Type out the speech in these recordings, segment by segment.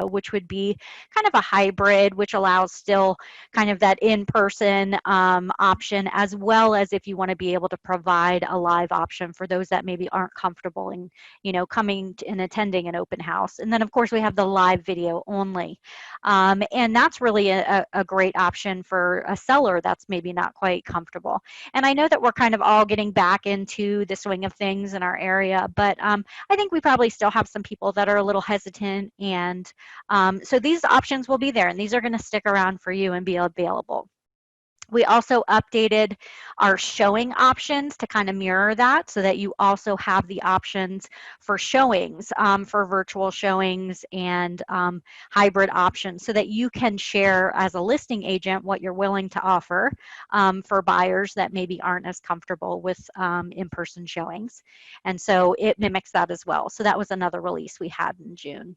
which would be kind of a hybrid, which allows still kind of that in-person option, as well as if you want to be able to provide a live option for those that maybe aren't comfortable in, coming and attending an open house. And then of course we have the live video only. And that's really a great option for a seller that's maybe not quite comfortable. And I know that we're kind of all getting back into the swing of things in our area, but I think we probably still have some people that are a little hesitant, and so these options will be there, and these are going to stick around for you and be available. We also updated our showing options to kind of mirror that, so that you also have the options for showings, for virtual showings and hybrid options, so that you can share as a listing agent what you're willing to offer for buyers that maybe aren't as comfortable with in-person showings. And so it mimics that as well. So that was another release we had in June.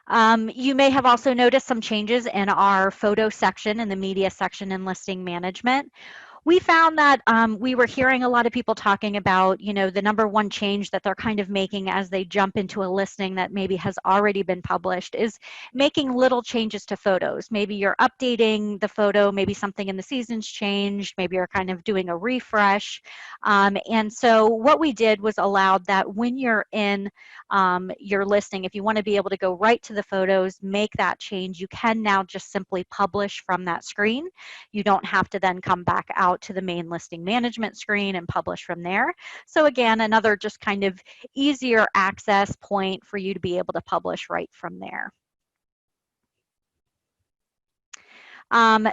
You may have also noticed some changes in our photo section and the media section in listing management. We found that we were hearing a lot of people talking about, the #1 change that they're kind of making as they jump into a listing that maybe has already been published is making little changes to photos. Maybe you're updating the photo, maybe something in the season's changed, maybe you're kind of doing a refresh. And so what we did was allowed that when you're in your listing, if you want to be able to go right to the photos, make that change, you can now just simply publish from that screen. You don't have to then come back out to the main listing management screen and publish from there. So again, another just kind of easier access point for you to be able to publish right from there.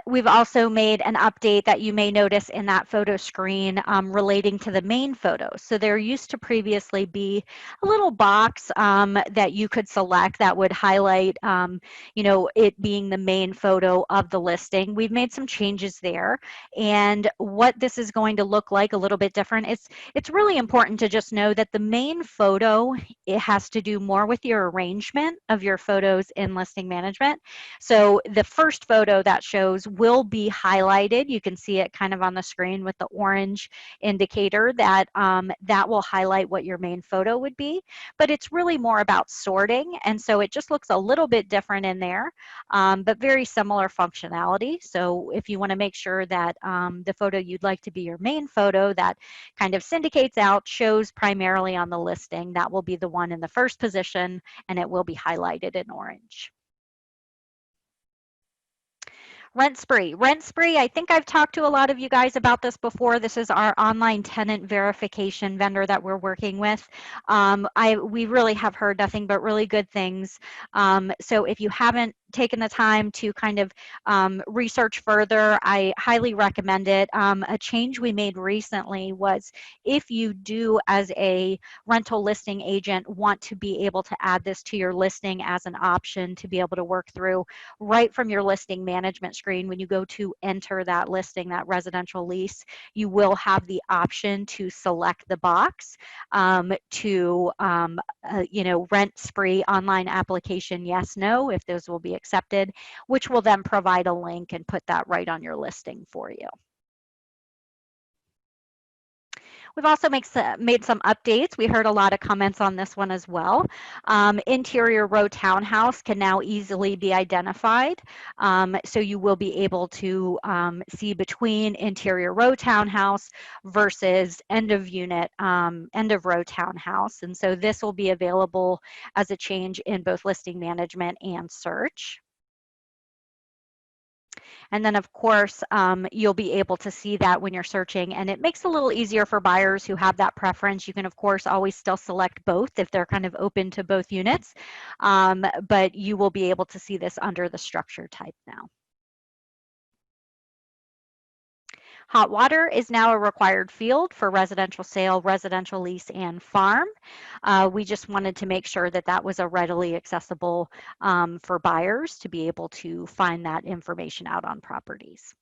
We've also made an update that you may notice in that photo screen relating to the main photos. So there used to previously be a little box that you could select that would highlight, it being the main photo of the listing. We've made some changes there, and what this is going to look like a little bit different. It's really important to just know that the main photo, it has to do more with your arrangement of your photos in listing management. So the first photo that shows will be highlighted. You can see it kind of on the screen with the orange indicator that that will highlight what your main photo would be, but it's really more about sorting, and so it just looks a little bit different in there, but very similar functionality. So if you want to make sure that the photo you'd like to be your main photo that kind of syndicates out, shows primarily on the listing, that will be the one in the first position, and it will be highlighted in orange. RentSpree. RentSpree, I think I've talked to a lot of you guys about this before. This is our online tenant verification vendor that we're working with. We really have heard nothing but really good things. So if you haven't taken the time to kind of research further, I highly recommend it. A change we made recently was if you do, as a rental listing agent, want to be able to add this to your listing as an option to be able to work through right from your listing management screen, when you go to enter that listing, that residential lease, you will have the option to select the box to RentSpree online application, yes, no, if those will be accepted, which will then provide a link and put that right on your listing for you. We've also made some updates. We heard a lot of comments on this one as well. Interior row townhouse can now easily be identified. So you will be able to see between interior row townhouse versus end of unit, end of row townhouse. And so this will be available as a change in both listing management and search. And then of course, you'll be able to see that when you're searching, and it makes it a little easier for buyers who have that preference. You can of course always still select both if they're kind of open to both units, but you will be able to see this under the structure type now. Hot water is now a required field for residential sale, residential lease, and farm. We just wanted to make sure that that was a readily accessible for buyers to be able to find that information out on properties.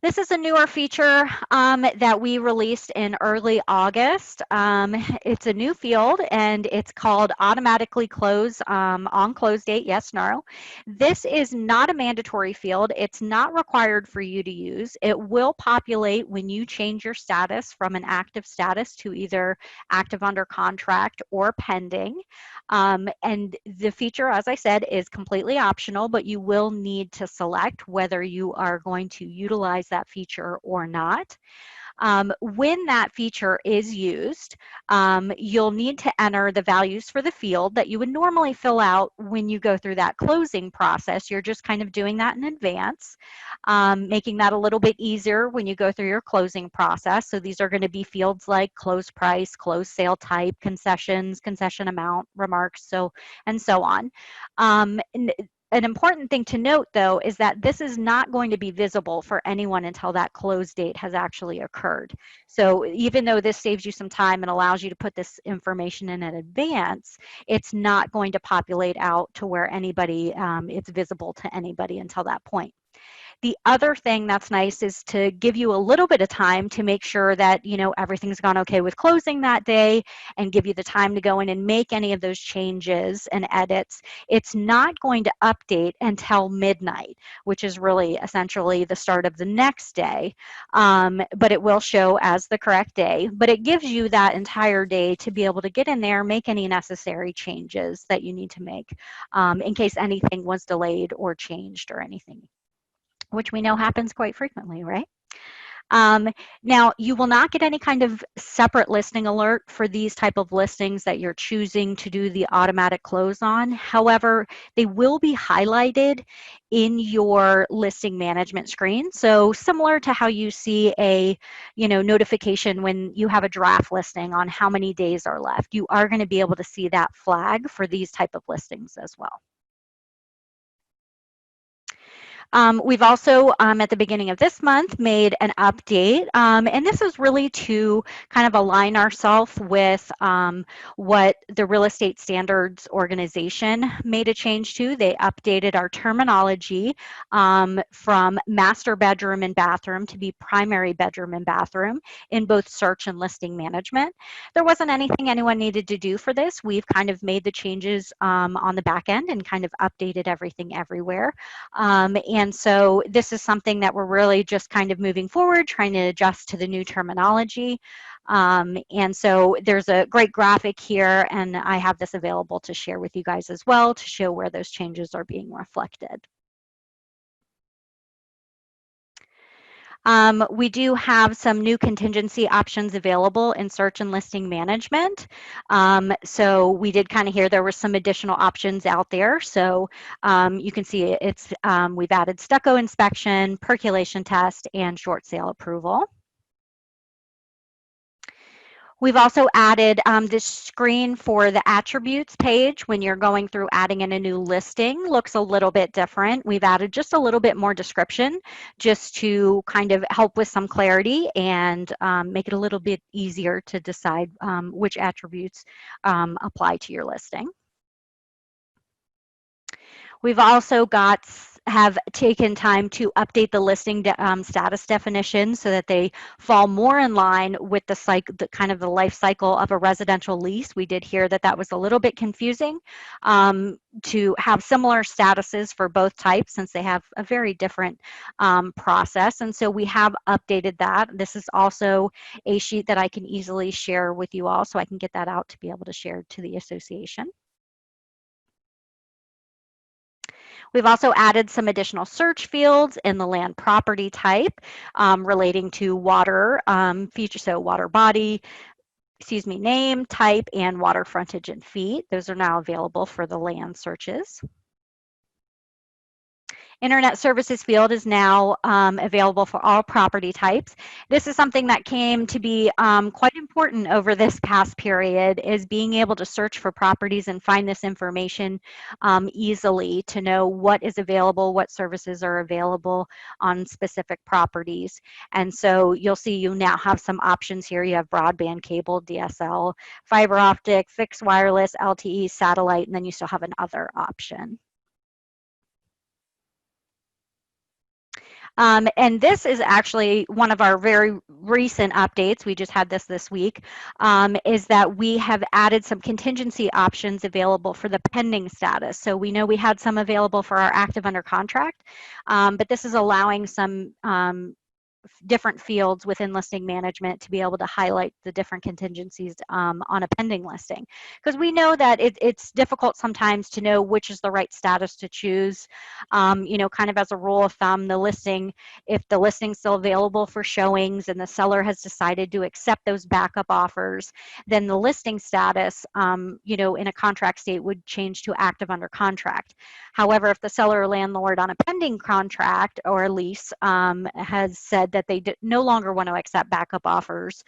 This is a newer feature that we released in early August. It's a new field and it's called automatically close on close date, yes, no. This is not a mandatory field. It's not required for you to use. It will populate when you change your status from an active status to either active under contract or pending. And the feature, as I said, is completely optional, but you will need to select whether you are going to utilize that feature or not. When that feature is used, you'll need to enter the values for the field that you would normally fill out when you go through that closing process. You're just kind of doing that in advance, making that a little bit easier when you go through your closing process. So these are going to be fields like close price, close sale type, concessions, concession amount, remarks, and so on. An important thing to note, though, is that this is not going to be visible for anyone until that close date has actually occurred. So even though this saves you some time and allows you to put this information in advance, it's not going to populate out to where anybody, it's visible to anybody until that point. The other thing that's nice is to give you a little bit of time to make sure that, you know, everything's gone okay with closing that day and give you the time to go in and make any of those changes and edits. It's not going to update until midnight, which is really essentially the start of the next day, but it will show as the correct day. But it gives you that entire day to be able to get in there, make any necessary changes that you need to make in case anything was delayed or changed or anything, which we know happens quite frequently, right? Now, you will not get any kind of separate listing alert for these type of listings that you're choosing to do the automatic close on. However, they will be highlighted in your listing management screen. So similar to how you see a, you know, notification when you have a draft listing on how many days are left, you are going to be able to see that flag for these type of listings as well. We've also, at the beginning of this month, made an update, and this is really to kind of align ourselves with what the Real Estate Standards Organization made a change to. They updated our terminology from master bedroom and bathroom to be primary bedroom and bathroom in both search and listing management. There wasn't anything anyone needed to do for this. We've kind of made the changes on the back end and kind of updated everything everywhere. And so this is something that we're really just kind of moving forward, trying to adjust to the new terminology. And so there's a great graphic here, and I have this available to share with you guys as well to show where those changes are being reflected. We do have some new contingency options available in search and listing management. So we did kind of hear there were some additional options out there. So you can see it's we've added stucco inspection, percolation test, and short sale approval. We've also added this screen for the attributes page when you're going through adding in a new listing. Looks a little bit different. We've added just a little bit more description just to kind of help with some clarity and make it a little bit easier to decide which attributes apply to your listing. We've also have taken time to update the listing status definitions so that they fall more in line with the kind of the life cycle of a residential lease. We did hear that that was a little bit confusing to have similar statuses for both types since they have a very different process. And so we have updated that. This is also a sheet that I can easily share with you all, so I can get that out to be able to share to the association. We've also added some additional search fields in the land property type relating to water feature, so water body, name, type, and water frontage in feet. Those are now available for the land searches. Internet services field is now available for all property types. This is something that came to be quite important over this past period, is being able to search for properties and find this information easily to know what is available, what services are available on specific properties. And so you'll see you now have some options here. You have broadband, cable, DSL, fiber optic, fixed wireless, LTE, satellite, and then you still have an other option. And this is actually one of our very recent updates. We just had this week, is that we have added some contingency options available for the pending status. So we know we had some available for our active under contract, but this is allowing some different fields within listing management to be able to highlight the different contingencies on a pending listing. Because we know that it's difficult sometimes to know which is the right status to choose. You know, kind of as a rule of thumb, the listing, if the listing's still available for showings and the seller has decided to accept those backup offers, then the listing status, you know, in a contract state would change to active under contract. However, if the seller or landlord on a pending contract or a lease has said that they no longer want to accept backup offers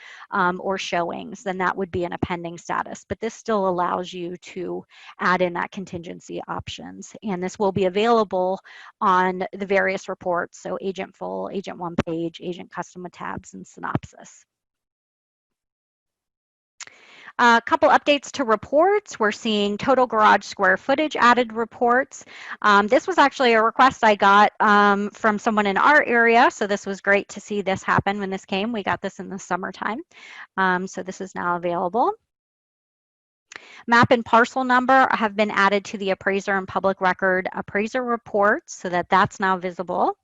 or showings, then that would be in a pending status. But this still allows you to add in that contingency options. And this will be available on the various reports, so agent full, agent one page, agent custom with tabs, and synopsis. A couple updates to reports. We're seeing total garage square footage added reports. This was actually a request I got from someone in our area, so this was great to see this happen when this came. We got this in the summertime, so this is now available. Map and parcel number have been added to the appraiser and public record appraiser reports so that that's now visible.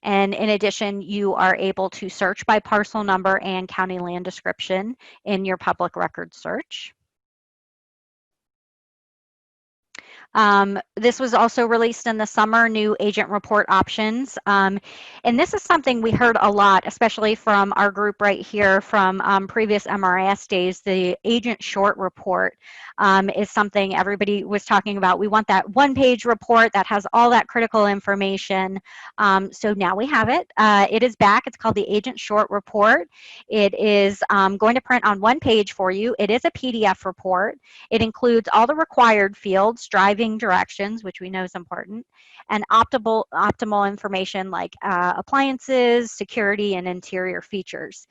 And in addition, you are able to search by parcel number and county land description in your public record search. This was also released in the summer, new agent report options. And this is something we heard a lot, especially from our group right here from previous MRIS days. The agent short report is something everybody was talking about. We want that one-page report that has all that critical information. So now we have it. It is back. It's called the agent short report. It is going to print on one page for you. It is a PDF report. It includes all the required fields, driving directions, which we know is important, and optimal information like appliances, security, and interior features.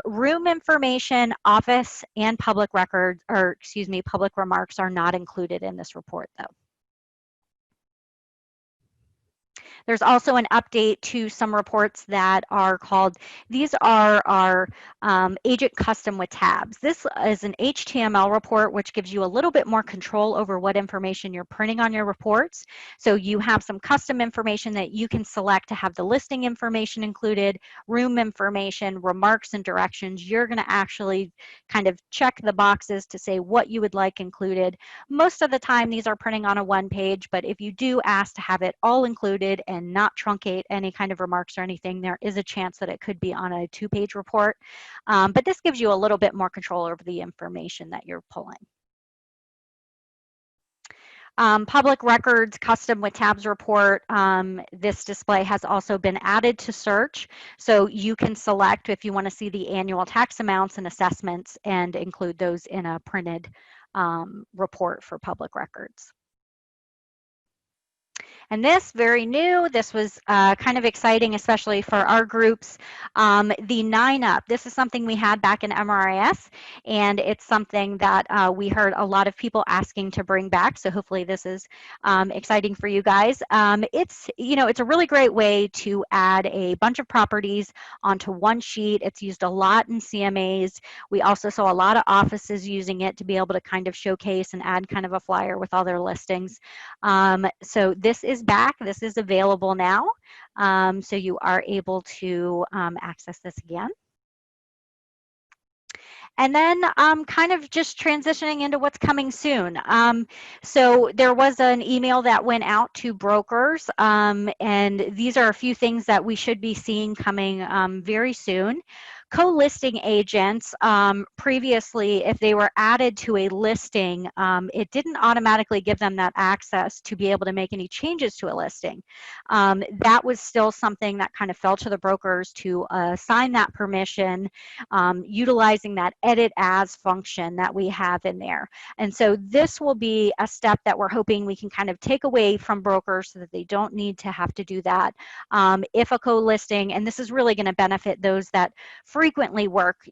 Room information, office, and public records, or excuse me, public remarks are not included in this report though. There's also an update to some reports that are called, these are our agent custom with tabs. This is an HTML report, which gives you a little bit more control over what information you're printing on your reports. So you have some custom information that you can select to have the listing information included, room information, remarks, and directions. You're going to actually kind of check the boxes to say what you would like included. Most of the time, these are printing on a one page, but if you do ask to have it all included and not truncate any kind of remarks or anything, there is a chance that it could be on a two-page report. But this gives you a little bit more control over the information that you're pulling. Public records custom with tabs report. This display has also been added to search. So you can select if you want to see the annual tax amounts and assessments and include those in a printed report for public records. And this, very new, this was kind of exciting, especially for our groups. The 9-up, this is something we had back in MRIS, and it's something that we heard a lot of people asking to bring back. So hopefully this is exciting for you guys. It's, you know, it's a really great way to add a bunch of properties onto one sheet. It's used a lot in CMAs. We also saw a lot of offices using it to be able to kind of showcase and add kind of a flyer with all their listings. So this is back. This is available now. So you are able to access this again. And then kind of just transitioning into what's coming soon. So there was an email that went out to brokers, and these are a few things that we should be seeing coming very soon. Co-listing agents, previously, if they were added to a listing, it didn't automatically give them that access to be able to make any changes to a listing. That was still something that kind of fell to the brokers to assign that permission, utilizing that edit as function that we have in there. And so this will be a step that we're hoping we can kind of take away from brokers so that they don't need to have to do that. If a co-listing, and this is really going to benefit those that frequently work,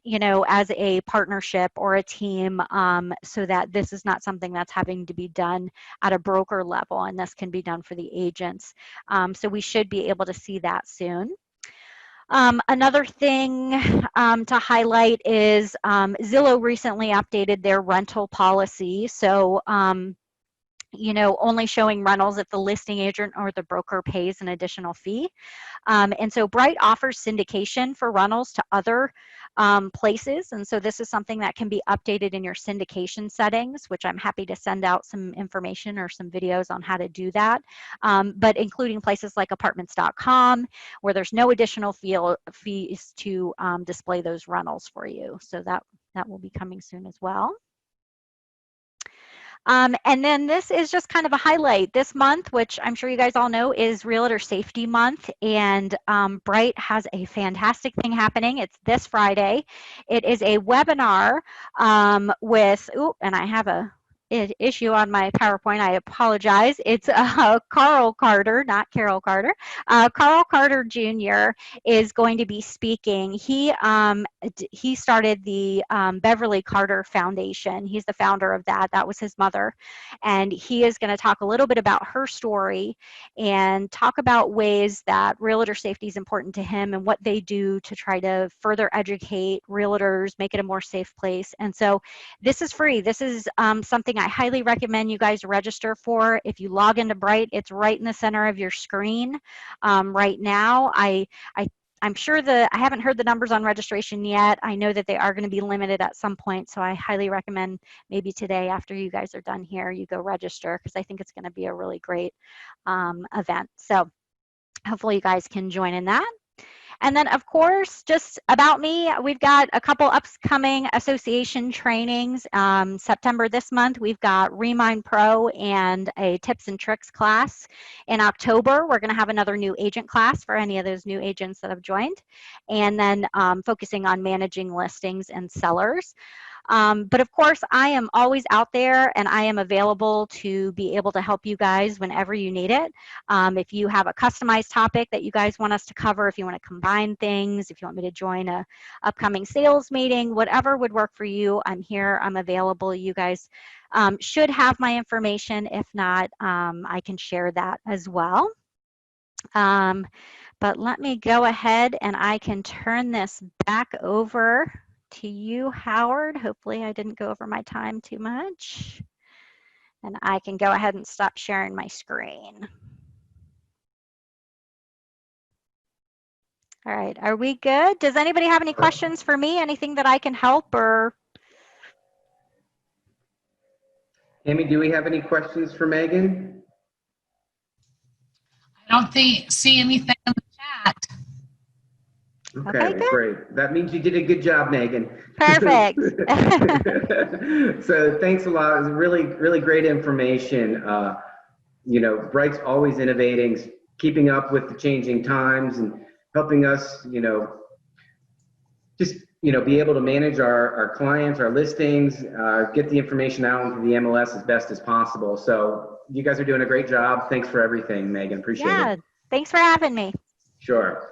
as a partnership or a team, so that this is not something that's having to be done at a broker level, and this can be done for the agents. So we should be able to see that soon. Another thing to highlight is Zillow recently updated their rental policy. So only showing rentals if the listing agent or the broker pays an additional fee. And so Bright offers syndication for rentals to other places. And so this is something that can be updated in your syndication settings, which I'm happy to send out some information or some videos on how to do that. But including places like apartments.com, where there's no additional fees to display those rentals for you. So that will be coming soon as well. And then this is just kind of a highlight. This month, which I'm sure you guys all know, is Realtor Safety Month, and Bright has a fantastic thing happening. It's this Friday. It is a webinar with, and I have a issue on my PowerPoint. I apologize. It's Carl Carter, not Carol Carter. Carl Carter Jr. is going to be speaking. He started the Beverly Carter Foundation. He's the founder of that. That was his mother. And he is going to talk a little bit about her story and talk about ways that realtor safety is important to him and what they do to try to further educate realtors, make it a more safe place. And so this is free. This is something I highly recommend you guys register for. If you log into Bright, it's right in the center of your screen right now. I'm sure I haven't heard the numbers on registration yet. I know that they are going to be limited at some point, so I highly recommend maybe today after you guys are done here, you go register, because I think it's going to be a really great event. So hopefully you guys can join in that. And then, of course, just about me, we've got a couple upcoming association trainings. September this month, we've got Remind Pro and a tips and tricks class. In October, we're going to have another new agent class for any of those new agents that have joined. And then focusing on managing listings and sellers. But of course, I am always out there and I am available to be able to help you guys whenever you need it. If you have a customized topic that you guys want us to cover, if you want to combine things, if you want me to join a upcoming sales meeting, whatever would work for you, I'm here, I'm available. You guys should have my information. If not, I can share that as well. But let me go ahead and I can turn this back over to you, Howard. Hopefully I didn't go over my time too much. And I can go ahead and stop sharing my screen. All right, are we good? Does anybody have any questions for me? Anything that I can help or? Amy, do we have any questions for Megan? I don't see anything in the chat. Okay, great. That means you did a good job, Megan. Perfect. So thanks a lot. It was really, really great information. Bright's always innovating, keeping up with the changing times and helping us, just, be able to manage our clients, our listings, get the information out into the MLS as best as possible. So you guys are doing a great job. Thanks for everything, Megan. Appreciate it. Yeah, thanks for having me. Sure.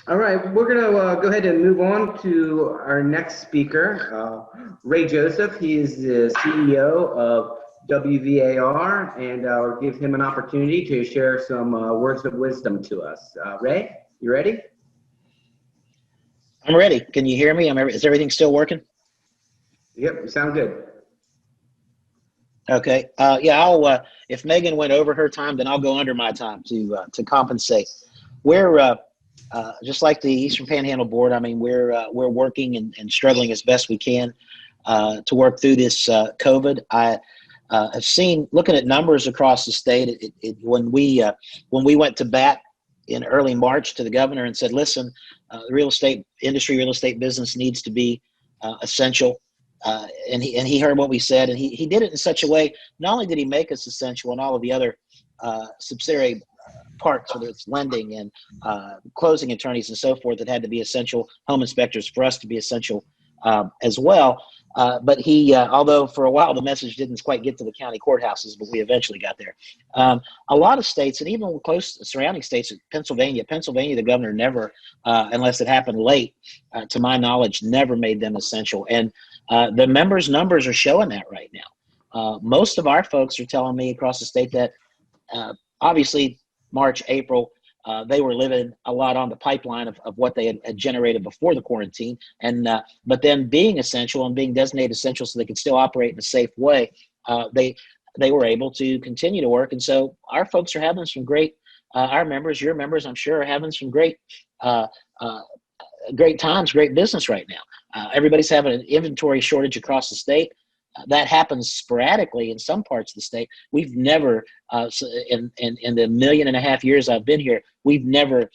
All right, we're going to go ahead and move on to our next speaker, Ray Joseph. He is the CEO of WVAR, and I'll give him an opportunity to share some words of wisdom to us. Ray, you ready? I'm ready. Can you hear me? Is everything still working? Yep, you sound good. Okay. Yeah, if Megan went over her time, then I'll go under my time to compensate. We're just like the Eastern Panhandle Board. I mean, we're working and struggling as best we can to work through this COVID. I have seen, looking at numbers across the state, when we went to bat in early March to the governor and said, listen, the real estate industry, real estate business needs to be essential. And he heard what we said, and he did it in such a way. Not only did he make us essential and all of the other subsidiary parts, whether it's lending and closing attorneys and so forth, that had to be essential, home inspectors for us to be essential as well. But he, although for a while the message didn't quite get to the county courthouses, but we eventually got there. A lot of states, and even close surrounding states, Pennsylvania, the governor never, unless it happened late, to my knowledge, never made them essential. And the members' numbers are showing that right now. Most of our folks are telling me across the state that obviously March, April, they were living a lot on the pipeline of what they had generated before the quarantine. And but then being essential and being designated essential so they could still operate in a safe way, they were able to continue to work. And so our folks are having some great, our members, your members, I'm sure, are having some great great times, great business right now. Everybody's having an inventory shortage across the state. That happens sporadically in some parts of the state. We've never, in the 1.5 million years I've been here, we've never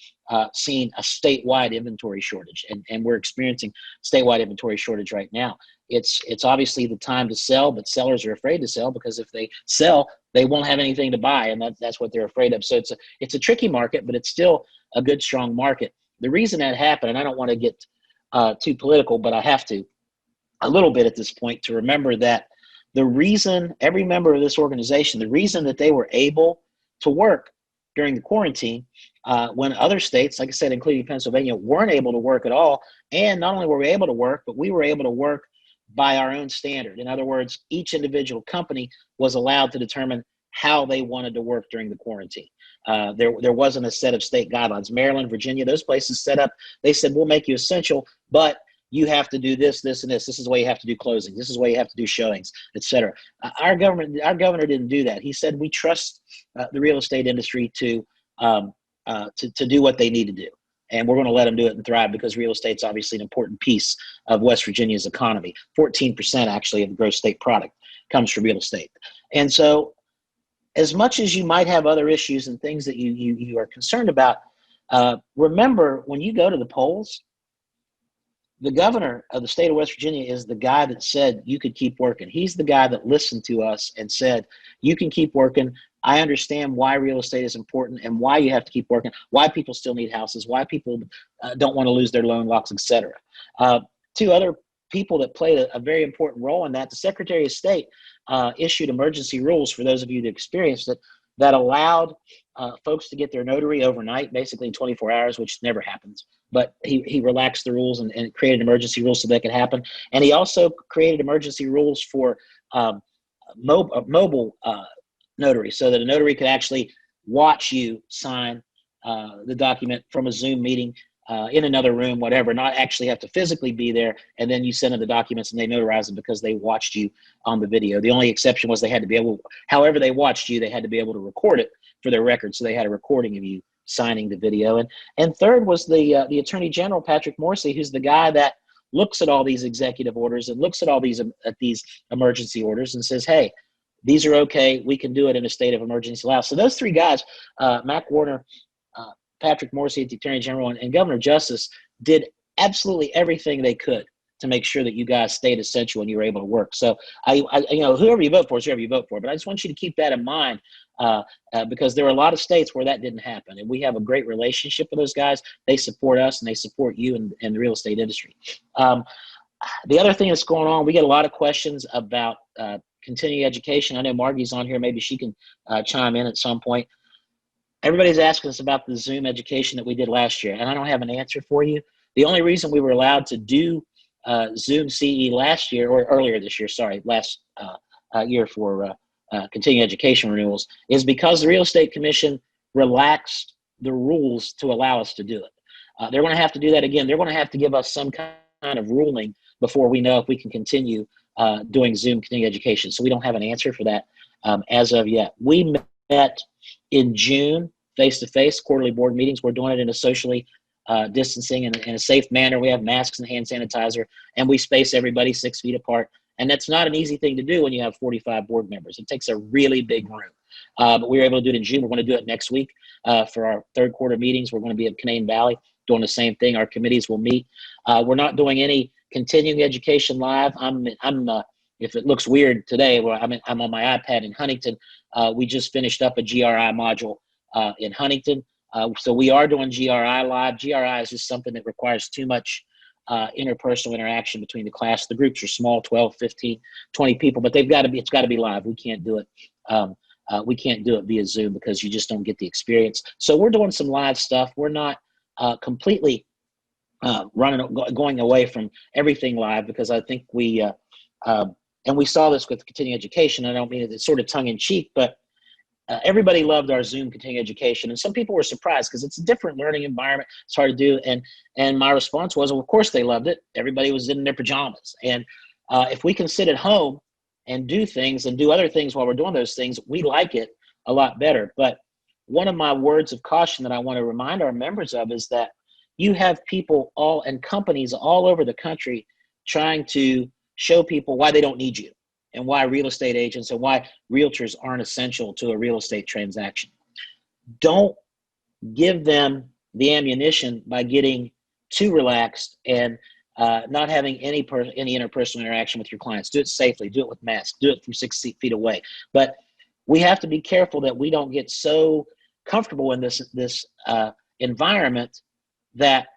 seen a statewide inventory shortage, and we're experiencing statewide inventory shortage right now. It's obviously the time to sell, but sellers are afraid to sell because if they sell, they won't have anything to buy, and that's what they're afraid of. So it's a tricky market, but it's still a good, strong market. The reason that happened, and I don't want to get too political, but I have to a little bit at this point to remember that the reason every member of this organization, the reason that they were able to work during the quarantine when other states, like I said, including Pennsylvania, weren't able to work at all. And not only were we able to work, but we were able to work by our own standard. In other words, each individual company was allowed to determine how they wanted to work during the quarantine. There wasn't a set of state guidelines. Maryland, Virginia, those places set up, they said, we'll make you essential, but you have to do this, this, and this. This is the way you have to do closings. This is the way you have to do showings, et cetera. Our governor didn't do that. He said, we trust the real estate industry to do what they need to do. And we're going to let them do it and thrive because real estate's obviously an important piece of West Virginia's economy. 14% actually of the gross state product comes from real estate. And so as much as you might have other issues and things that you are concerned about, remember when you go to the polls, the governor of the state of West Virginia is the guy that said you could keep working. He's the guy that listened to us and said, you can keep working. I understand why real estate is important and why you have to keep working, why people still need houses, why people don't want to lose their loan locks, et cetera. Two other people that played a very important role in that, the Secretary of State issued emergency rules for those of you that experienced it that allowed folks to get their notary overnight, basically in 24 hours, which never happens. But he relaxed the rules and created emergency rules so that could happen. And he also created emergency rules for mobile notary so that a notary could actually watch you sign the document from a Zoom meeting in another room, whatever, not actually have to physically be there. And then you send them the documents and they notarize them because they watched you on the video. The only exception was they had to be able, however they watched you, they had to be able to record it for their record. So they had a recording of you signing the video. And third was the Attorney General, Patrick Morrisey, who's the guy that looks at all these executive orders and looks at all these emergency orders and says, hey, these are okay. We can do it in a state of emergency law. So those three guys, Mac Warner, Patrick Morrisey, the Attorney General, and Governor Justice did absolutely everything they could to make sure that you guys stayed essential and you were able to work. So I whoever you vote for is whoever you vote for, but I just want you to keep that in mind because there are a lot of states where that didn't happen, and we have a great relationship with those guys. They support us and they support you and the real estate industry. The other thing that's going on, we get a lot of questions about continuing education. I know Margie's on here. Maybe she can chime in at some point. Everybody's asking us about the Zoom education that we did last year, and I don't have an answer for you. The only reason we were allowed to do Zoom CE last year, or earlier this year, sorry, last year for continuing education renewals, is because the Real Estate Commission relaxed the rules to allow us to do it. They're going to have to do that again. They're going to have to give us some kind of ruling before we know if we can continue doing Zoom continuing education. So we don't have an answer for that as of yet. We met in June, face-to-face quarterly board meetings. We're doing it in a socially distancing and in a safe manner. We have masks and hand sanitizer, and we space everybody 6 feet apart. And that's not an easy thing to do when you have 45 board members. It takes a really big room. But we were able to do it in June. We're going to do it next week for our third quarter meetings. We're going to be at Canaan Valley doing the same thing. Our committees will meet. We're not doing any continuing education live. If it looks weird today, well, I'm on my iPad in Huntington. We just finished up a GRI module in Huntington. So we are doing GRI live. GRI is just something that requires too much interpersonal interaction between the class. The groups are small, 12, 15, 20 people, but it's got to be live. We can't do it. We can't do it via Zoom because you just don't get the experience. So we're doing some live stuff. We're not completely going away from everything live, because I think and we saw this with continuing education. I don't mean it's sort of tongue in cheek, but everybody loved our Zoom continuing education, and some people were surprised because it's a different learning environment. It's hard to do, and my response was, well, of course they loved it. Everybody was in their pajamas, and if we can sit at home and do things and do other things while we're doing those things, we like it a lot better. But one of my words of caution that I want to remind our members of is that you have people and companies all over the country trying to show people why they don't need you, and why real estate agents and why realtors aren't essential to a real estate transaction. Don't give them the ammunition by getting too relaxed and not having any interpersonal interaction with your clients. Do it safely, do it with masks, do it from 6 feet away. But we have to be careful that we don't get so comfortable in this environment that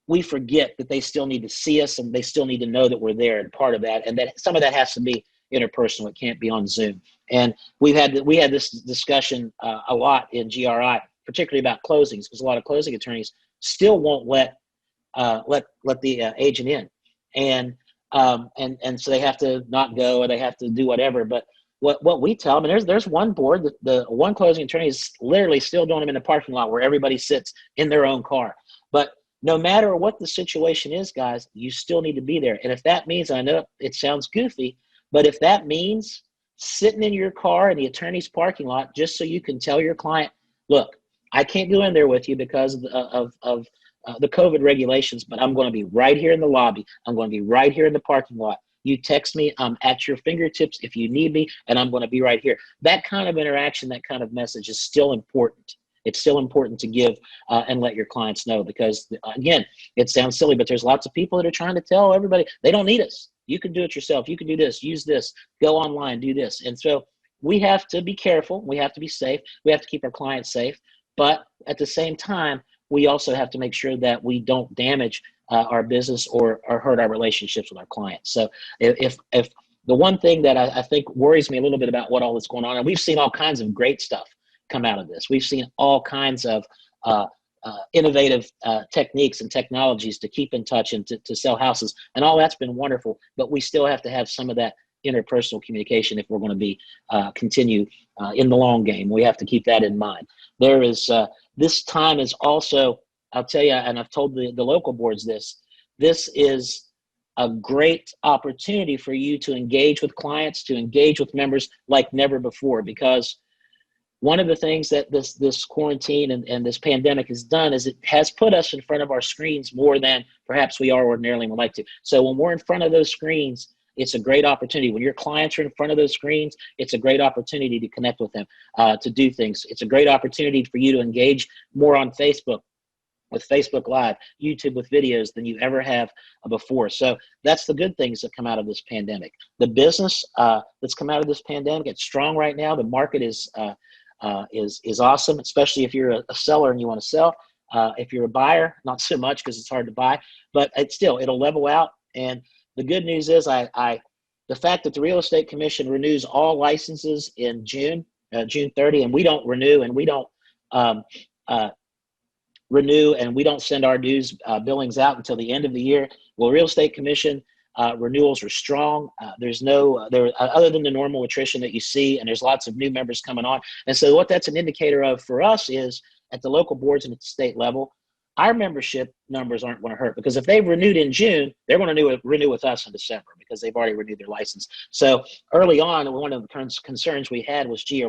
we forget that they still need to see us, and they still need to know that we're there and part of that, and that some of that has to be interpersonal. It can't be on Zoom. And we had this discussion a lot in GRI, particularly about closings, because a lot of closing attorneys still won't let the agent in, and so they have to not go, or they have to do whatever. But what we tell them, and there's one board that the one closing attorney is literally still doing them in the parking lot where everybody sits in their own car. But no matter what the situation is, guys, you still need to be there. And if that means, I know it sounds goofy, but if that means sitting in your car in the attorney's parking lot just so you can tell your client, look, I can't go in there with you because of the COVID regulations, but I'm going to be right here in the lobby. I'm going to be right here in the parking lot. You text me, I'm at your fingertips if you need me, and I'm going to be right here. That kind of interaction, that kind of message is still important. It's still important to give and let your clients know, because, again, it sounds silly, but there's lots of people that are trying to tell everybody they don't need us. You can do it yourself. You can do this, use this, go online, do this. And so we have to be careful. We have to be safe. We have to keep our clients safe. But at the same time, we also have to make sure that we don't damage our business or hurt our relationships with our clients. So if the one thing that I think worries me a little bit about what all that's going on, and we've seen all kinds of great stuff come out of this. We've seen all kinds of innovative techniques and technologies to keep in touch and to sell houses, and all that's been wonderful. But we still have to have some of that interpersonal communication if we're going to be continue in the long game. We have to keep that in mind. There is this time is also, I'll tell you, and I've told the local boards this is a great opportunity for you to engage with clients, to engage with members like never before, because one of the things that this quarantine and this pandemic has done is it has put us in front of our screens more than perhaps we are ordinarily would like to. So when we're in front of those screens, it's a great opportunity. When your clients are in front of those screens, it's a great opportunity to connect with them, to do things. It's a great opportunity for you to engage more on Facebook, with Facebook Live, YouTube with videos than you ever have before. So that's the good things that come out of this pandemic. The business that's come out of this pandemic, it's strong right now. The market is awesome, especially if you're a seller and you want to sell. If you're a buyer, not so much because it's hard to buy, but it'll level out. And the good news is the fact that the Real Estate Commission renews all licenses in June 30, and we don't renew, and we don't renew, and we don't send our dues billings out until the end of the year. Well, Real Estate Commission renewals are strong. There's no other than the normal attrition that you see, and there's lots of new members coming on. And so what that's an indicator of for us is at the local boards and at the state level, our membership numbers aren't going to hurt, because if they've renewed in June, they're going to renew with us in December because they've already renewed their license. So early on, one of the concerns we had was, gee,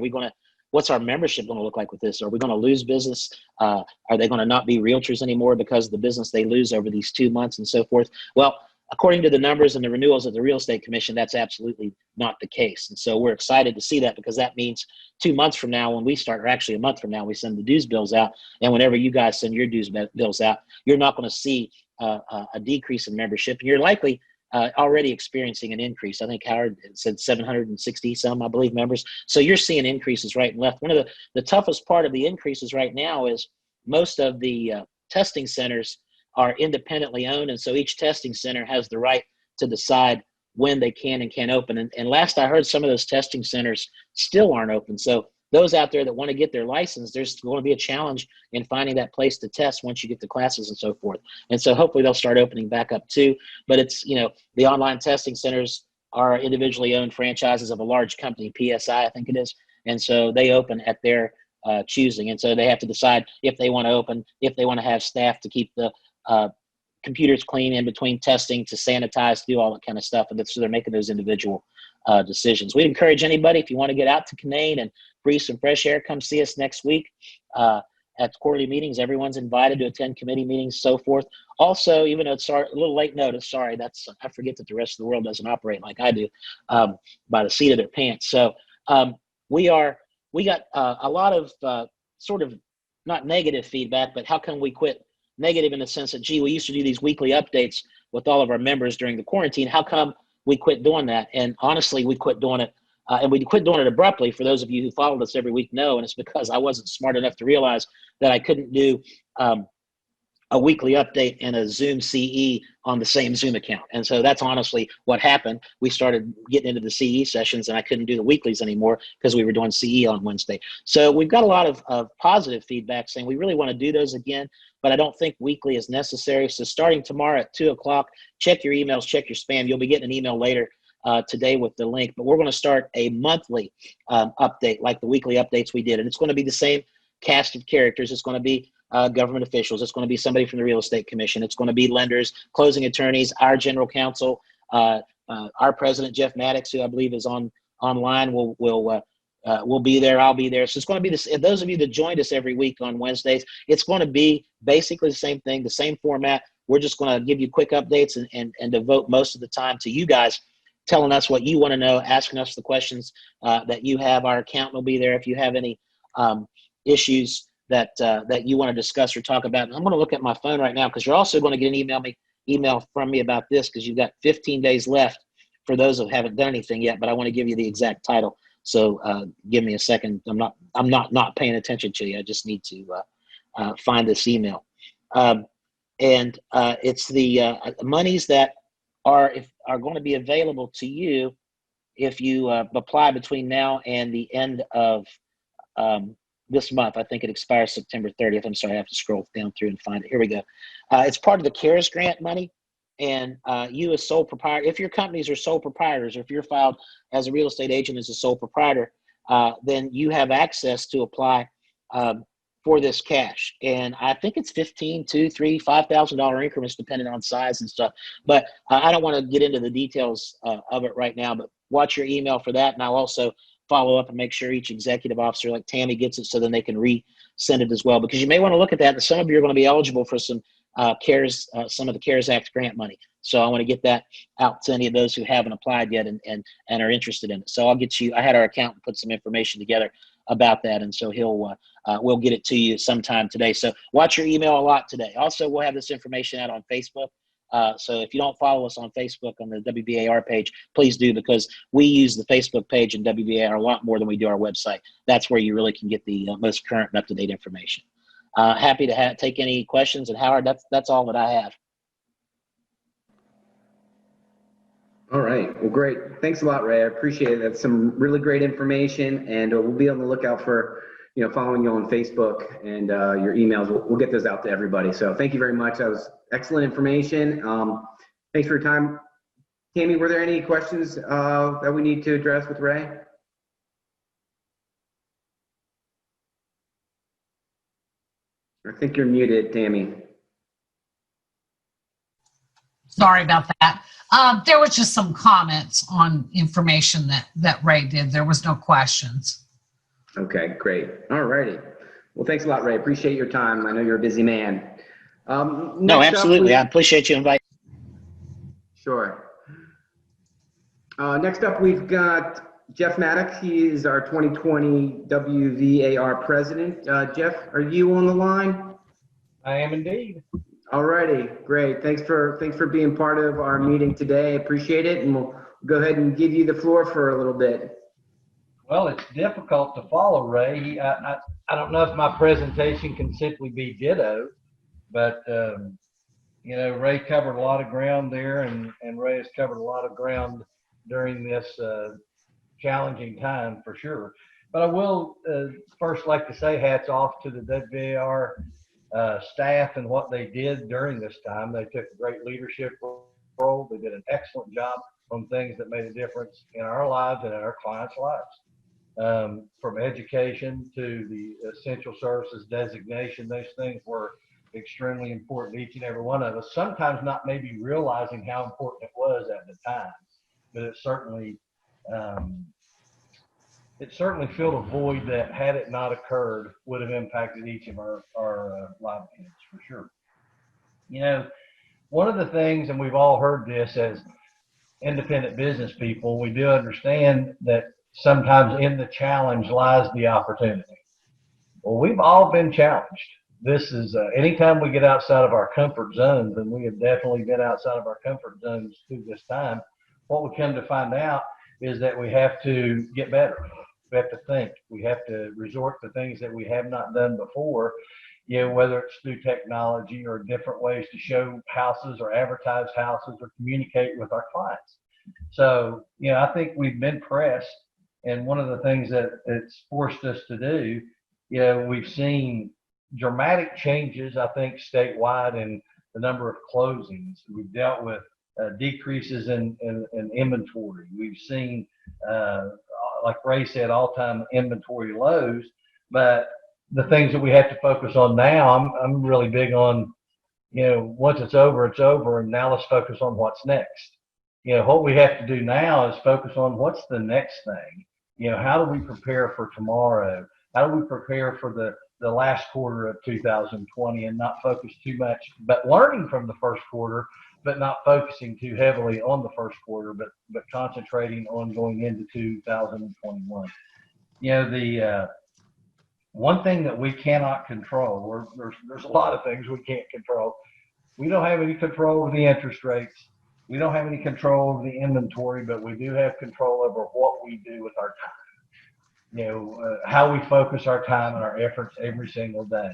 what's our membership going to look like with this? Are we going to lose business? Are they going to not be realtors anymore because of the business they lose over these 2 months and so forth? Well, according to the numbers and the renewals of the Real Estate Commission, that's absolutely not the case. And so we're excited to see that, because that means 2 months from now when we start, or actually a month from now, we send the dues bills out. And whenever you guys send your dues bills out, you're not going to see a decrease in membership. And you're likely already experiencing an increase. I think Howard said 760 some, I believe, members. So you're seeing increases right and left. One of the toughest part of the increases right now is most of the testing centers are independently owned, and so each testing center has the right to decide when they can and can't open. And last I heard, some of those testing centers still aren't open. So those out there that want to get their license, there's going to be a challenge in finding that place to test once you get the classes and so forth. And so hopefully they'll start opening back up too. But it's, you know, the online testing centers are individually owned franchises of a large company, PSI, I think it is. And so they open at their choosing. And so they have to decide if they want to open, if they want to have staff to keep the computers clean in between testing, to sanitize, to do all that kind of stuff. And so they're making those individual decisions. We'd encourage anybody, if you want to get out to Canaan and breathe some fresh air, come see us next week at quarterly meetings. Everyone's invited to attend committee meetings, so forth. Also, even though it's a little late notice, sorry, I forget that the rest of the world doesn't operate like I do, by the seat of their pants. So we got a lot of sort of not negative feedback, but how can we quit? Negative in the sense that, gee, we used to do these weekly updates with all of our members during the quarantine. How come we quit doing that? And honestly, we quit doing it, and we quit doing it abruptly. For those of you who followed us every week know, and it's because I wasn't smart enough to realize that I couldn't do a weekly update and a Zoom CE on the same Zoom account. And so that's honestly what happened. We started getting into the CE sessions, and I couldn't do the weeklies anymore because we were doing CE on Wednesday. So we've got a lot of positive feedback saying we really want to do those again, but I don't think weekly is necessary. So starting tomorrow at 2 o'clock, check your emails, check your spam. You'll be getting an email later today with the link, but we're going to start a monthly update like the weekly updates we did. And it's going to be the same cast of characters. It's going to be government officials. It's going to be somebody from the Real Estate Commission. It's going to be lenders, closing attorneys, our general counsel, our president, Jeff Maddox, who I believe is online, will be there. I'll be there. So it's going to be this. Those of you that joined us every week on Wednesdays, it's going to be basically the same thing, the same format. We're just going to give you quick updates and devote most of the time to you guys telling us what you want to know, asking us the questions that you have. Our accountant will be there if you have any issues that you want to discuss or talk about. And I'm going to look at my phone right now because you're also going to get an email from me about this, because you've got 15 days left for those who haven't done anything yet, but I want to give you the exact title. So give me a second. I'm not paying attention to you. I just need to find this email. It's the monies that are going to be available to you if you apply between now and the end of this month. I think it expires September 30th. I'm sorry, I have to scroll down through and find it. Here we go. It's part of the CARES grant money. And you as sole proprietor, if your companies are sole proprietors, or if you're filed as a real estate agent as a sole proprietor, then you have access to apply for this cash. And I think it's $15,000, $2,000, $3,000, $5,000 increments depending on size and stuff. But I don't want to get into the details of it right now, but watch your email for that. And I'll also follow up and make sure each executive officer like Tammy gets it, so then they can resend it as well, because you may want to look at that. And some of you are going to be eligible for some some of the CARES Act grant money. So I want to get that out to any of those who haven't applied yet and are interested in it. So I'll get you, I had our accountant put some information together about that. And so we'll get it to you sometime today. So watch your email a lot today. Also, we'll have this information out on Facebook. So if you don't follow us on Facebook on the WBAR page, please do, because we use the Facebook page and WBAR a lot more than we do our website. That's where you really can get the most current and up-to-date information. Happy to take any questions. And Howard, that's all that I have. All right. Well, great. Thanks a lot, Ray. I appreciate it. That's some really great information, and we'll be on the lookout for, following you on Facebook and your emails. We'll get those out to everybody. So thank you very much. That was excellent information. Thanks for your time. Tammy, were there any questions that we need to address with Ray? I think you're muted, Tammy. Sorry about that. There was just some comments on information that Ray did. There was no questions. Okay, great. All righty. Well, thanks a lot, Ray. Appreciate your time. I know you're a busy man. No, absolutely. I appreciate you inviting. Sure. Next up, we've got Jeff Maddox. He is our 2020 WVAR president. Jeff, are you on the line? I am indeed. All righty, great. Thanks for being part of our meeting today. Appreciate it, and we'll go ahead and give you the floor for a little bit. Well, it's difficult to follow, Ray. I don't know if my presentation can simply be ditto, but You know, Ray covered a lot of ground there, and Ray has covered a lot of ground during this challenging time for sure. But I will first like to say hats off to the WVAR staff and what they did during this time. They took a great leadership role. They did an excellent job on things that made a difference in our lives and in our clients' lives. From education to the essential services designation, those things were extremely important to each and every one of us. Sometimes not maybe realizing how important it was at the time, but it certainly filled a void that, had it not occurred, would have impacted each of our livelihoods for sure. You know, one of the things, and we've all heard this as independent business people, we do understand that sometimes in the challenge lies the opportunity. Well, we've all been challenged. This is anytime we get outside of our comfort zones, and we have definitely been outside of our comfort zones through this time, what we come to find out is that we have to get better. We have to think. We have to resort to things that we have not done before, you know, whether it's through technology or different ways to show houses or advertise houses or communicate with our clients. So, you know, I think we've been pressed, and one of the things that it's forced us to do, you know, we've seen dramatic changes, I think, statewide in the number of closings. We've dealt with decreases in inventory. We've seen, like Ray said, all-time inventory lows. But the things that we have to focus on now, I'm really big on, you know, once it's over, and now let's focus on what's next. You know, what we have to do now is focus on what's the next thing. You know, how do we prepare for tomorrow? How do we prepare for the last quarter of 2020 and not focus too much, but learning from the first quarter, but not focusing too heavily on the first quarter, but concentrating on going into 2021. You know, the one thing that we cannot control, or there's a lot of things we can't control. We don't have any control over the interest rates. We don't have any control over the inventory, but we do have control over what we do with our time. You know, how we focus our time and our efforts every single day.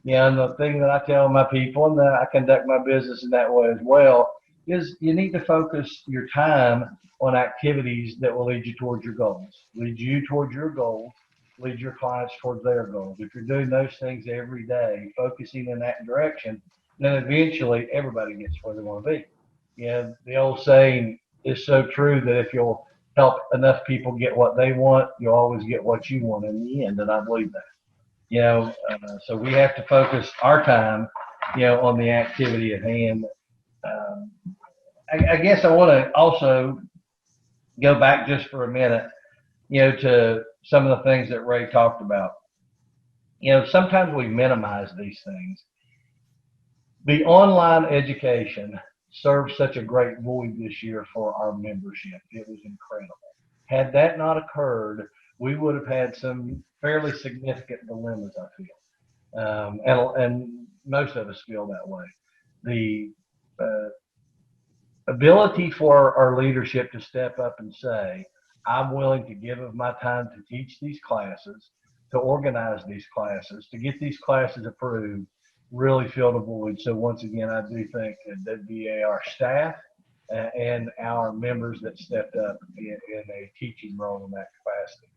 You know, and the thing that I tell my people, and that I conduct my business in that way as well, is you need to focus your time on activities that will lead you towards your goals, lead you towards your goals, lead your clients towards their goals. If you're doing those things every day, focusing in that direction, then eventually everybody gets where they want to be. You know, the old saying is so true that if you'll help enough people get what they want, you'll always get what you want in the end, and I believe that. You know, so we have to focus our time, you know, on the activity at hand. I guess I want to also go back just for a minute, you know, to some of the things that Ray talked about. You know, sometimes we minimize these things. The online education served such a great void this year for our membership. It was incredible. Had that not occurred, we would have had some fairly significant dilemmas, I feel. And most of us feel that way. The ability for our leadership to step up and say, I'm willing to give of my time to teach these classes, to organize these classes, to get these classes approved, really filled a void. So once again, I do think that VAR staff and our members that stepped up in a teaching role in that capacity.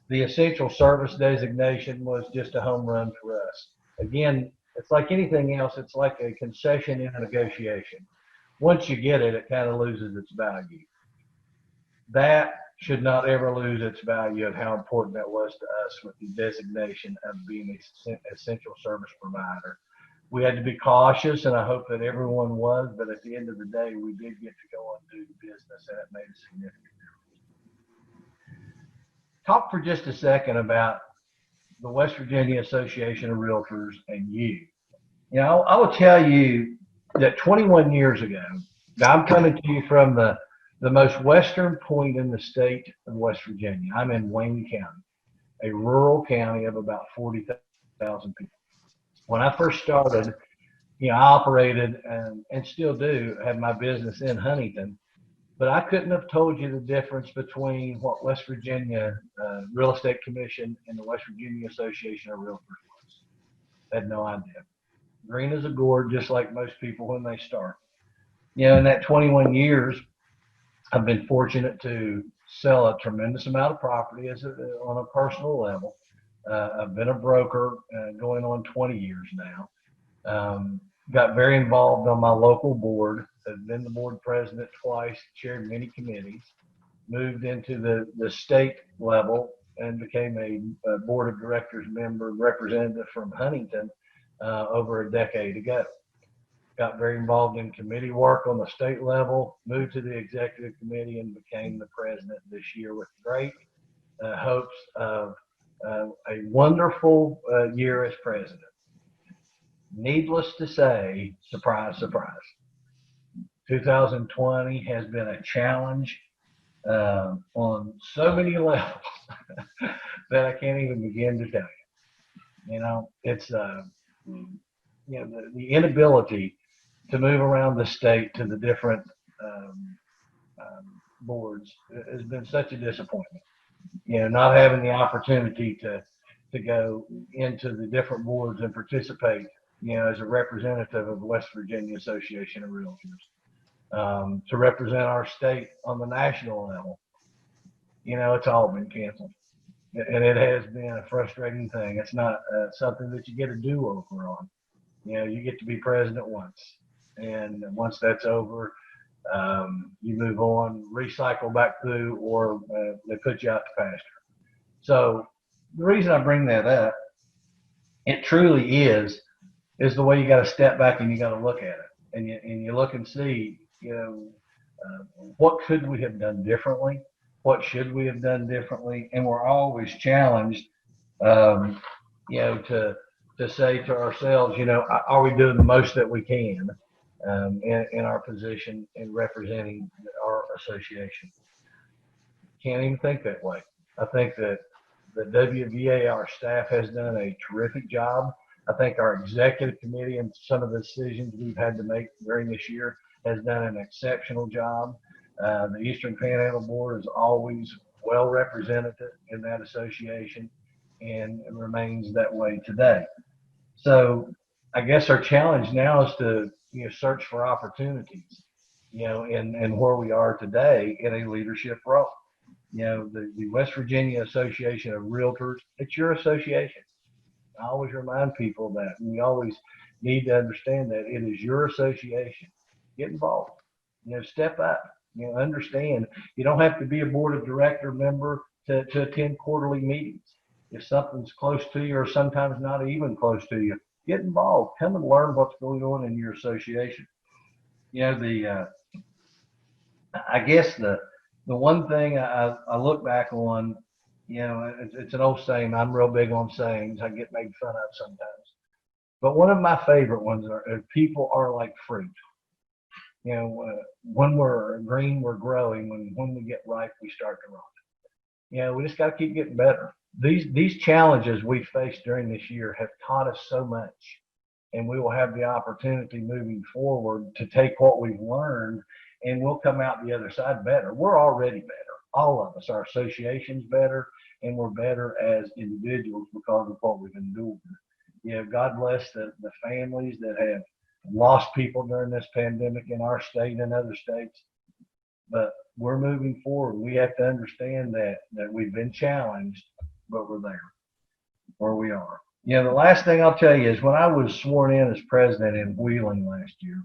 The essential service designation was just a home run for us. Again, it's like anything else. It's like a concession in a negotiation. Once you get it, it kind of loses its value. That should not ever lose its value of how important that was to us with the designation of being an essential service provider. We had to be cautious, and I hope that everyone was, but at the end of the day, we did get to go and do business, and it made a significant difference. Talk for just a second about the West Virginia Association of Realtors and you. You know, I will tell you that 21 years ago, now I'm coming to you from the most western point in the state of West Virginia. I'm in Wayne County, a rural county of about 40,000 people. When I first started, you know, I operated and still do have my business in Huntington, but I couldn't have told you the difference between what West Virginia Real Estate Commission and the West Virginia Association of Realtors was. I had no idea. green as a gourd, just like most people when they start. You know, in that 21 years, I've been fortunate to sell a tremendous amount of property on a personal level. I've been a broker going on 20 years now. Got very involved on my local board. Have been the board president twice, chaired many committees. Moved into the state level and became a board of directors member representative from Huntington over a decade ago. Got very involved in committee work on the state level, moved to the executive committee and became the president this year with great hopes of a wonderful year as president. Needless to say, surprise, surprise, 2020 has been a challenge on so many levels that I can't even begin to tell you. You know, it's you know, the inability to move around the state to the different boards has been such a disappointment. You know, not having the opportunity to go into the different boards and participate, you know, as a representative of the West Virginia Association of Realtors, to represent our state on the national level. You know, it's all been canceled. And it has been a frustrating thing. It's not something that you get a do-over on. You know, you get to be president once. And once that's over, you move on, recycle back through, or they put you out to pasture. So the reason I bring that up, it truly is the way you got to step back and you got to look at it. And you look and see, you know, what could we have done differently? What should we have done differently? And we're always challenged, you know, to say to ourselves, you know, are we doing the most that we can in our position in representing our association? Can't even think that way. I think that the WVA, our staff, has done a terrific job. I think our executive committee and some of the decisions we've had to make during this year has done an exceptional job. The Eastern Panhandle Board is always well represented in that association and remains that way today. So I guess our challenge now is to, you know, search for opportunities, you know, in where we are today in a leadership role. You know, the West Virginia Association of Realtors, it's your association. I always remind people that we always need to understand that it is your association. Get involved, you know, step up, you know, understand. You don't have to be a board of director member to attend quarterly meetings. If something's close to you or sometimes not even close to you, get involved. Come and learn what's going on in your association. You know, I guess the one thing I look back on, you know, it's an old saying. I'm real big on sayings. I get made fun of sometimes. But one of my favorite ones are people are like fruit. You know, when we're green, we're growing. When we get ripe, we start to rot. You know, we just got to keep getting better. These challenges we faced during this year have taught us so much, and we will have the opportunity moving forward to take what we've learned, and we'll come out the other side better. We're already better. All of us, our association's better, and we're better as individuals because of what we've endured. You know, God bless the families that have lost people during this pandemic in our state and other states. But we're moving forward. We have to understand that we've been challenged, but we're there, where we are. You know, the last thing I'll tell you is when I was sworn in as president in Wheeling last year,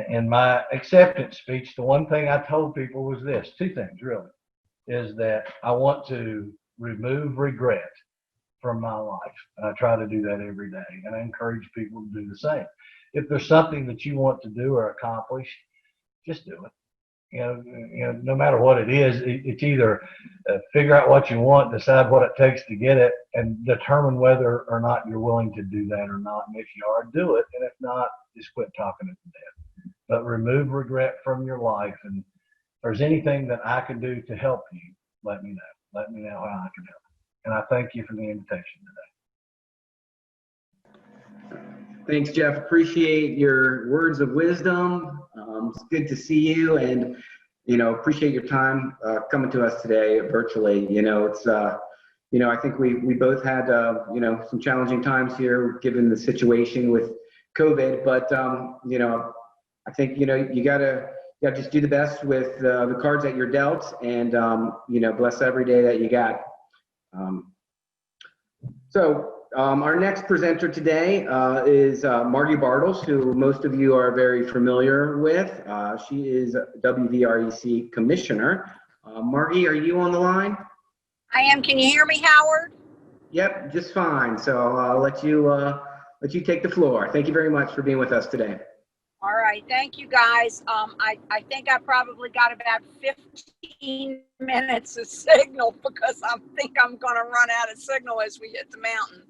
in my acceptance speech, the one thing I told people was this, two things really, is that I want to remove regret from my life. And I try to do that every day, and I encourage people to do the same. If there's something that you want to do or accomplish, just do it. You know, no matter what it is, it's either figure out what you want, decide what it takes to get it, and determine whether or not you're willing to do that or not. And if you are, do it. And if not, just quit talking it to death. But remove regret from your life. And if there's anything that I can do to help you, let me know. Let me know how I can help. And I thank you for the invitation today. Thanks, Jeff. Appreciate your words of wisdom. It's good to see you, and you know, appreciate your time coming to us today virtually. You know, it's I think we both had, some challenging times here given the situation with COVID, but, I think, you gotta just do the best with the cards that you're dealt, and, bless every day that you got. Our next presenter today is Margie Bartles, who most of you are very familiar with. She is WVREC Commissioner. Margie, are you on the line? I am. Can you hear me, Howard? Yep, just fine. So I'll let you take the floor. Thank you very much for being with us today. All right. Thank you, guys. I think I probably got about 15 minutes of signal because I think I'm going to run out of signal as we hit the mountain.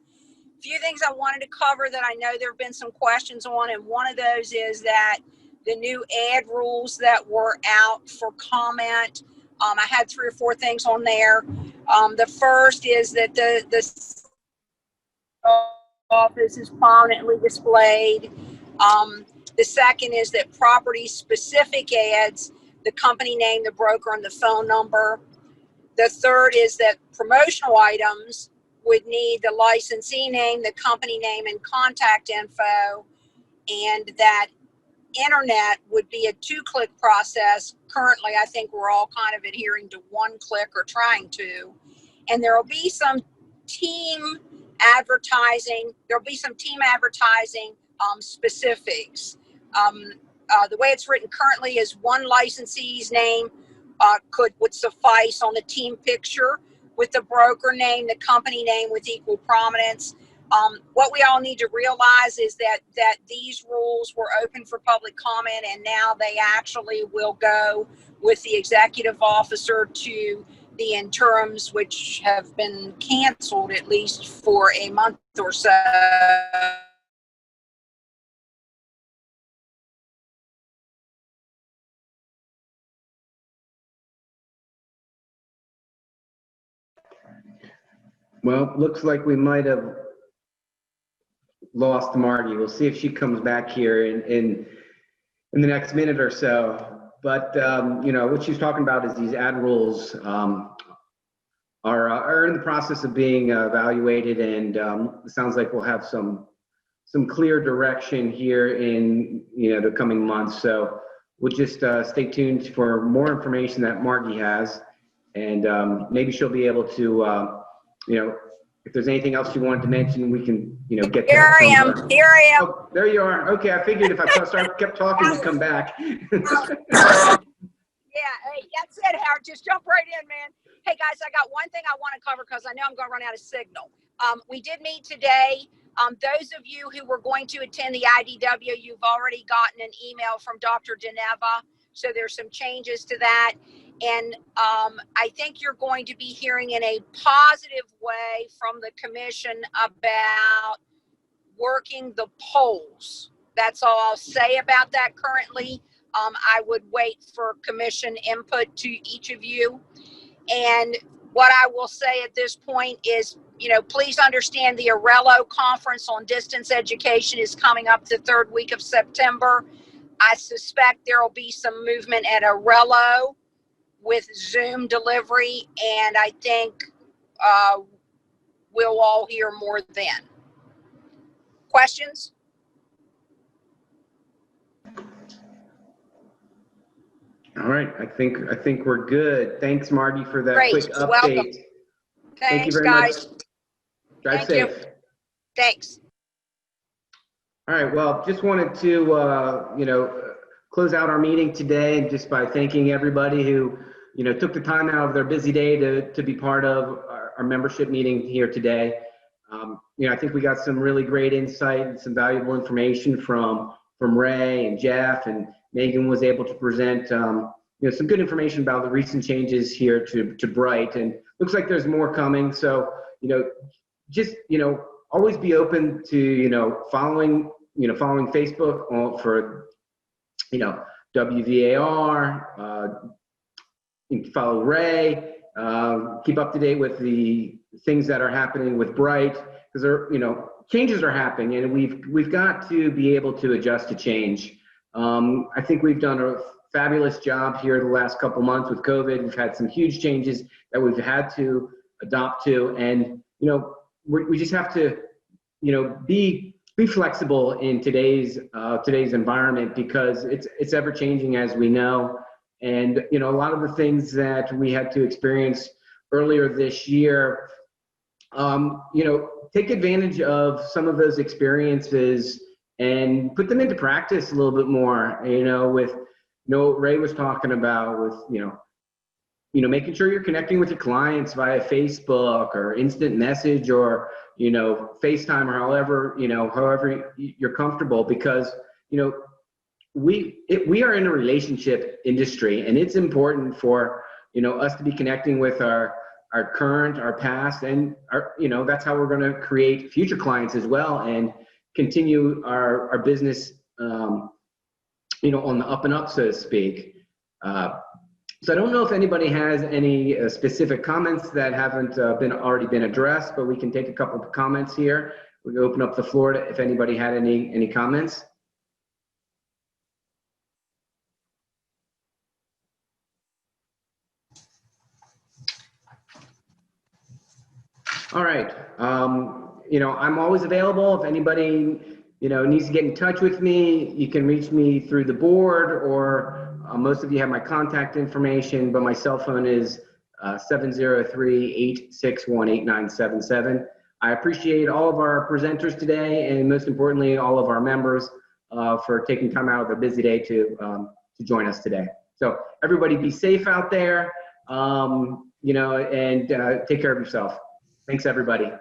A few things I wanted to cover that I know there have been some questions on, and one of those is that the new ad rules that were out for comment, I had 3 or 4 things on there. The first is that the office is prominently displayed. The second is that property-specific ads, the company name, the broker, and the phone number. The third is that promotional items would need the licensee name, the company name, and contact info, and that internet would be a 2-click process. Currently, I think we're all kind of adhering to 1-click or trying to. And there will be some team advertising. There'll be some team advertising specifics. The way it's written currently is one licensee's name would suffice on the team picture, with the broker name, the company name with equal prominence. What we all need to realize is that these rules were open for public comment, and now they actually will go with the executive officer to the interims, which have been canceled at least for a month or so. Well, looks like we might have lost Margie. We'll see if she comes back here in the next minute or so. But what she's talking about is these ad rules are in the process of being evaluated, and it sounds like we'll have some clear direction here in the coming months. So we'll just stay tuned for more information that Margie has, and maybe she'll be able to if there's anything else you wanted to mention, we can get Here that I am. from her. Here I am. Oh, there you are. Okay, I figured if I kept talking, you'd come back. Yeah, hey, that's it, Howard. Just jump right in, man. Hey, guys, I got one thing I want to cover because I know I'm going to run out of signal. We did meet today. Those of you who were going to attend the IDW, you've already gotten an email from Dr. Deneva. So there's some changes to that. And I think you're going to be hearing in a positive way from the commission about working the polls. That's all I'll say about that currently. I would wait for commission input to each of you. And what I will say at this point is, please understand the Arello conference on distance education is coming up the 3rd week of September. I suspect there will be some movement at Arello with Zoom delivery, and I think we'll all hear more then. Questions? All right, I think we're good. Thanks, Margie, for that Great. quick update. Welcome. Thank you Thanks, very guys. much. Drive Thank you. safe. Thanks. All right, well, just wanted to close out our meeting today just by thanking everybody who took the time out of their busy day to be part of our membership meeting here today. I think we got some really great insight and some valuable information from Ray and Jeff, and Megan was able to present some good information about the recent changes here to Bright, and looks like there's more coming. So just always be open to following Facebook for WVAR. You can follow Ray, keep up to date with the things that are happening with Bright, because changes are happening, and we've got to be able to adjust to change. I think we've done a fabulous job here the last couple months with COVID. We've had some huge changes that we've had to adopt to. And, we just have to, be flexible in today's environment, because it's ever changing, as we know. And, a lot of the things that we had to experience earlier this year, take advantage of some of those experiences and put them into practice a little bit more, with what Ray was talking about, with, making sure you're connecting with your clients via Facebook or instant message or, FaceTime, or however you're comfortable, because, we are in a relationship industry, and it's important for, us to be connecting with our current, our past, and that's how we're going to create future clients as well, and continue our business, on the up and up, so to speak. So I don't know if anybody has any specific comments that haven't already been addressed, but we can take a couple of comments here. We can open up the floor to if anybody had any comments. All right. I'm always available. If anybody, needs to get in touch with me, you can reach me through the board, or most of you have my contact information, but my cell phone is 703-861-8977. I appreciate all of our presenters today, and most importantly, all of our members for taking time out of their busy day to join us today. So everybody be safe out there, and take care of yourself. Thanks, everybody.